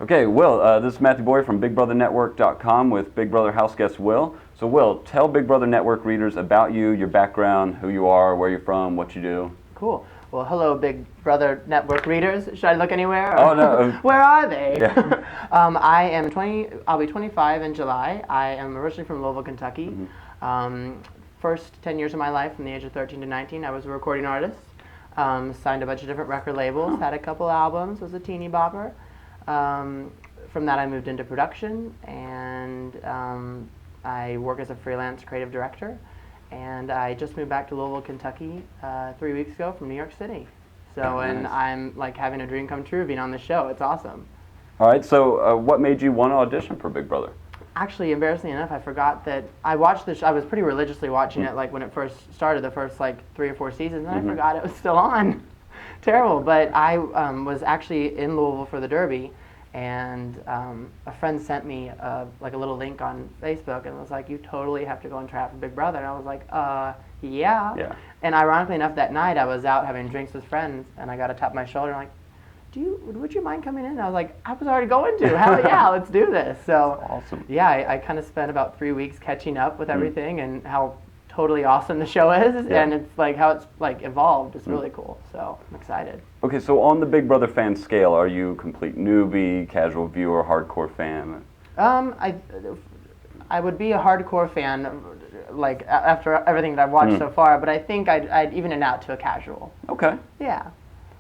Okay, Will, this is Matthew Boyer from BigBrotherNetwork.com with Big Brother house guest Will. So Will, tell Big Brother Network readers about you, your background, who you are, where you're from, what you do. Cool. Well, hello, Big Brother Network readers. Should I look anywhere? Oh, no. Where are they? Yeah. I am 20. I'll be 25 in July. I am originally from Louisville, Kentucky. First 10 years of my life, from the age of 13 to 19, I was a recording artist. Signed a bunch of different record labels, had a couple albums, was a teeny bopper. From that, I moved into production, and I work as a freelance creative director. And I just moved back to Louisville, Kentucky 3 weeks ago from New York City. So, and Nice. I'm like having a dream come true being on the show. It's awesome. All right, so what made you want to audition for Big Brother? Actually, embarrassingly enough, I forgot that I watched the show. I was pretty religiously watching it, like when it first started, the first like 3 or 4 seasons, and I forgot it was still on. Terrible. But I was actually in Louisville for the Derby, and a friend sent me like a little link on Facebook, and was like, "You totally have to go and try out for Big Brother." And I was like, yeah. Yeah. And ironically enough, that night I was out having drinks with friends, and I got a tap on my shoulder, and like, would you mind coming in? And I was like, I was already going to. Hell yeah, let's do this. So Awesome. yeah, I kind of spent about 3 weeks catching up with everything and how totally awesome the show is, Yeah. and it's like how it's like evolved. It's really cool. So I'm excited. Okay, so on the Big Brother fan scale, are you complete newbie, casual viewer, hardcore fan? I would be a hardcore fan, like after everything that I've watched so far, but I think I'd even it out to a casual. Okay. Yeah.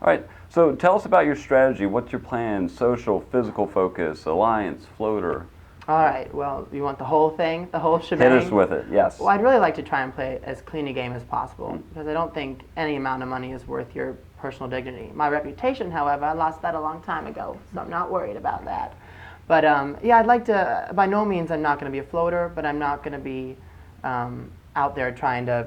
All right, so tell us about your strategy. What's your plan? Social, physical focus, alliance, floater? All right. Well, you want the whole thing, the whole shebang? Hit us with it, yes. Well, I'd really like to try and play as clean a game as possible, because I don't think any amount of money is worth your personal dignity. My reputation, however, I lost that a long time ago, so I'm not worried about that. But yeah, I'd like to, by no means I'm not going to be a floater, but I'm not going to be out there trying to,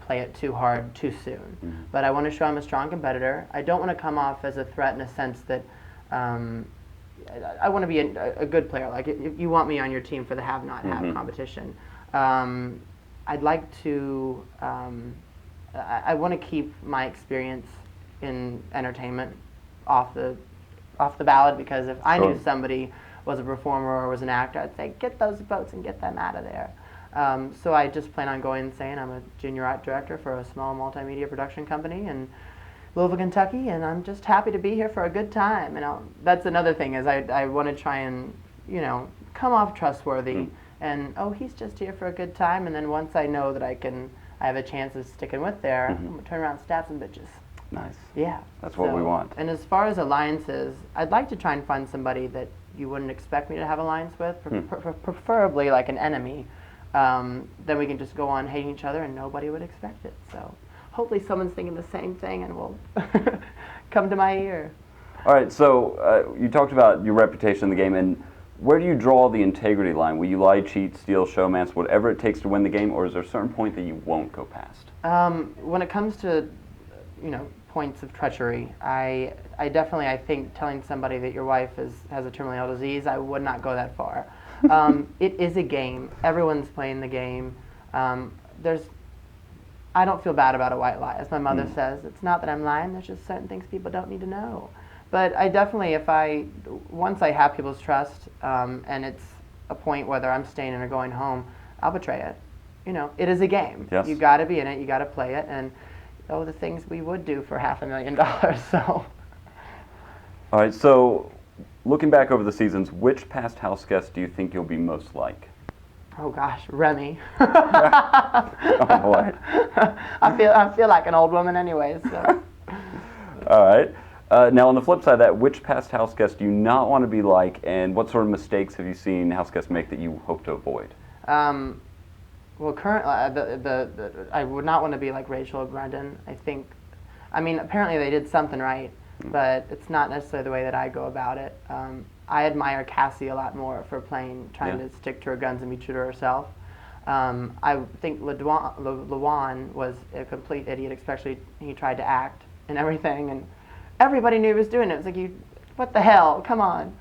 play it too hard too soon. But I want to show I'm a strong competitor. I don't want to come off as a threat in a sense that I want to be a good player. Like, if you want me on your team for the have-not-have competition. I'd like to, I want to keep my experience in entertainment off the ballot, because if I knew somebody was a performer or was an actor, I'd say, get those votes and get them out of there. So I just plan on going and saying I'm a junior art director for a small multimedia production company in Louisville, Kentucky, and I'm just happy to be here for a good time. And that's another thing, is I want to try and, come off trustworthy and, he's just here for a good time. And then once I know that I have a chance of sticking with there, I'm going to turn around and stab some bitches. Nice. Yeah. That's what we want. And as far as alliances, I'd like to try and find somebody that you wouldn't expect me to have alliance with, preferably like an enemy. Then we can just go on hating each other and nobody would expect it. So hopefully someone's thinking the same thing and will come to my ear. All right, so you talked about your reputation in the game, and where do you draw the integrity line? Will you lie, cheat, steal, showmance, whatever it takes to win the game, or is there a certain point that you won't go past? When it comes to, points of treachery, I definitely, I think telling somebody that your wife has a terminally ill disease, I would not go that far. It is a game. Everyone's playing the game. I don't feel bad about a white lie. As my mother says, it's not that I'm lying, there's just certain things people don't need to know. But I definitely, once I have people's trust, and it's a point whether I'm staying in or going home, I'll betray it. It is a game. Yes. You got to be in it, you got to play it, and the things we would do for $500,000, so. All right, so looking back over the seasons, which past house guest do you think you'll be most like? Oh gosh, Remy. Oh boy. I feel like an old woman anyway, so. All right. Now on the flip side of that, which past house guest do you not want to be like, and what sort of mistakes have you seen house guests make that you hope to avoid? Well, currently, I would not want to be like Rachel or Brendan. Apparently they did something right, but it's not necessarily the way that I go about it. I admire Cassie a lot more for trying to stick to her guns and be true to herself. I think Lawan was a complete idiot, especially he tried to act and everything, and everybody knew he was doing it. It was like, what the hell, come on.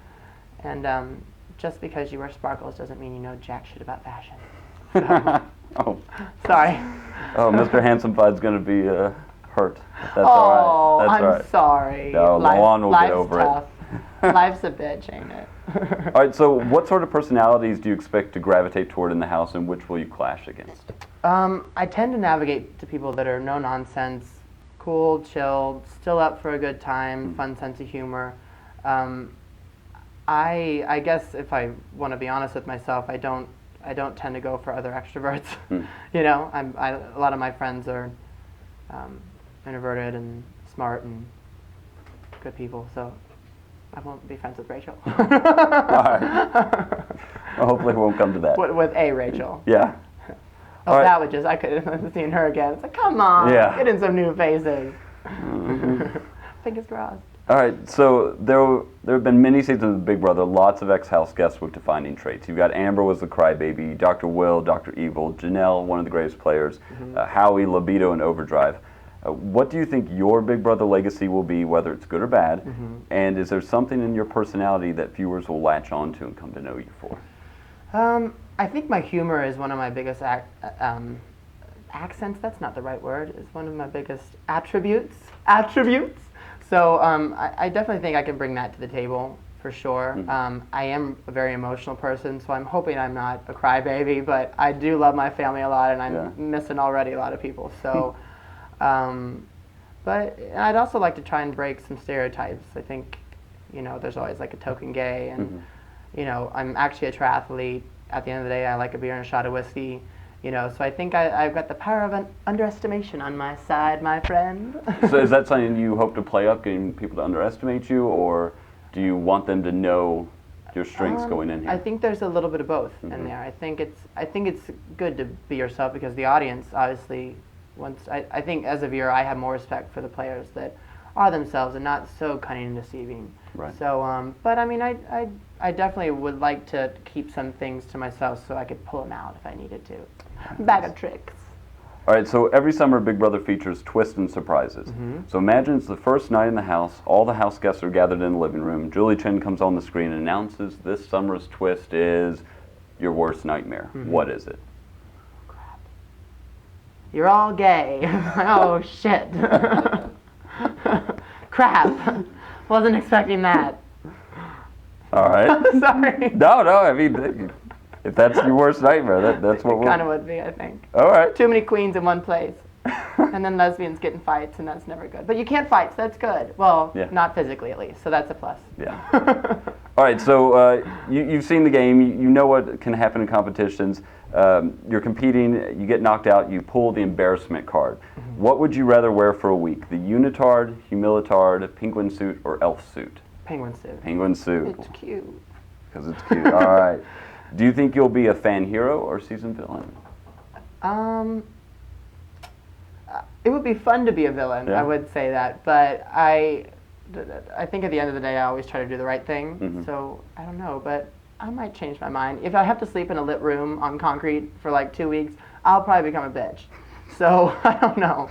And just because you wear sparkles doesn't mean you know jack shit about fashion. So, Oh. Sorry. Oh, Mr. Handsome Fud's going to be hurt. That's oh, all right. That's I'm all right. sorry. No, Lawan will get over tough. it. Life's a bitch, ain't it? All right, so what sort of personalities do you expect to gravitate toward in the house, and which will you clash against? I tend to navigate to people that are no nonsense, cool, chilled, still up for a good time, fun sense of humor. I guess if I want to be honest with myself, I don't tend to go for other extroverts. You know, a lot of my friends are introverted and smart and good people, so I won't be friends with Rachel. All right. Well, hopefully it won't come to that. With a Rachel. Yeah. Oh, All that right. would just, I could have seen her again. It's like, come on, Yeah. get in some new faces. Fingers crossed. All right, so there have been many seasons of Big Brother, lots of ex-house guests with defining traits. You've got Amber was the crybaby, Dr. Will, Dr. Evil, Janelle, one of the greatest players, Howie, libido, and overdrive. What do you think your Big Brother legacy will be, whether it's good or bad? And is there something in your personality that viewers will latch on to and come to know you for? I think my humor is one of my biggest accents. That's not the right word. It's one of my biggest attributes. So I definitely think I can bring that to the table for sure. I am a very emotional person, so I'm hoping I'm not a crybaby, but I do love my family a lot, and I'm missing already a lot of people. So, but I'd also like to try and break some stereotypes. I think, you know, there's always like a token gay, and you know, I'm actually a triathlete. At the end of the day, I like a beer and a shot of whiskey. You know, so I think I've got the power of an underestimation on my side, my friend. So is that something you hope to play up, getting people to underestimate you, or do you want them to know your strengths going in here? I think there's a little bit of both in there. I think it's good to be yourself, because the audience obviously wants. I think as a viewer, I have more respect for the players that are themselves and not so cunning and deceiving. Right. So, but I mean, I definitely would like to keep some things to myself so I could pull them out if I needed to. Bag of tricks. All right, so every summer Big Brother features twists and surprises. So imagine it's the first night in the house, all the house guests are gathered in the living room, Julie Chen comes on the screen and announces this summer's twist is your worst nightmare. What is it? Crap. You're all gay. Oh, shit. Crap. Wasn't expecting that. All right. Sorry. No, I mean, if that's your worst nightmare, that's what It kind of would be, I think. All right. Too many queens in one place. And then lesbians get in fights, and that's never good. But you can't fight, so that's good. Well, not physically at least, so that's a plus. Yeah. All right, so you've seen the game. You know what can happen in competitions. You're competing, you get knocked out, you pull the embarrassment card. What would you rather wear for a week? The unitard, humilitard, penguin suit, or elf suit? Penguin suit. Penguin suit. It's cute. Because it's cute. All right. Do you think you'll be a fan hero or season villain? It would be fun to be a villain, Yeah. I would say that. But I think at the end of the day, I always try to do the right thing. So, I don't know, but I might change my mind. If I have to sleep in a lit room on concrete for like 2 weeks, I'll probably become a bitch. So, I don't know.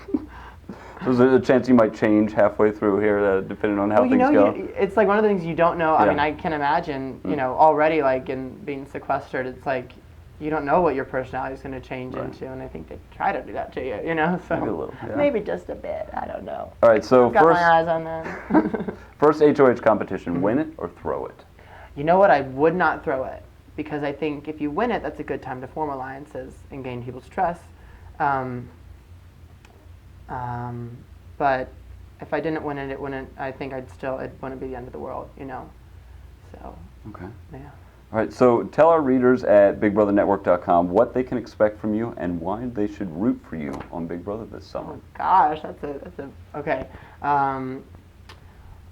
So is there a chance you might change halfway through here, depending on how things go? It's like one of the things you don't know. I Yeah. mean, I can imagine, you know, already like in being sequestered, it's like you don't know what your personality is going to change into, and I think they try to do that to you, you know. So Maybe a little, yeah. maybe just a bit. I don't know. All right, so Got my eyes on that. first HOH competition, win it or throw it? You know what? I would not throw it, because I think if you win it, that's a good time to form alliances and gain people's trust. But if I didn't win it, I think it wouldn't be the end of the world, you know. So. Okay. Yeah. All right, so tell our readers at BigBrotherNetwork.com what they can expect from you and why they should root for you on Big Brother this summer. Oh gosh, that's a okay.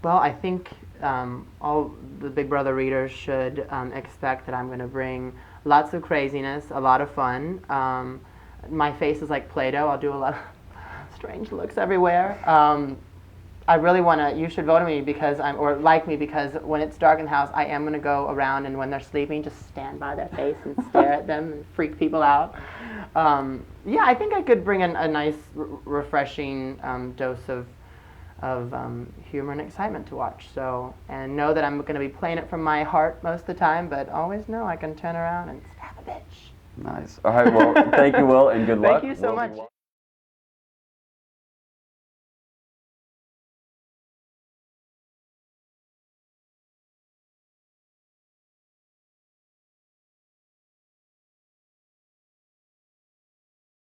Well, I think all the Big Brother readers should expect that I'm going to bring lots of craziness, a lot of fun. My face is like Play-Doh. I'll do a lot of strange looks everywhere. I really want to, you should vote on me or like me, because when it's dark in the house, I am going to go around, and when they're sleeping, just stand by their face and stare at them and freak people out. Yeah, I think I could bring a nice, refreshing dose of humor and excitement to watch. So, and know that I'm going to be playing it from my heart most of the time, but always know I can turn around and stab a bitch. Nice. All right, well, thank you, Will, and good luck. Thank you so much.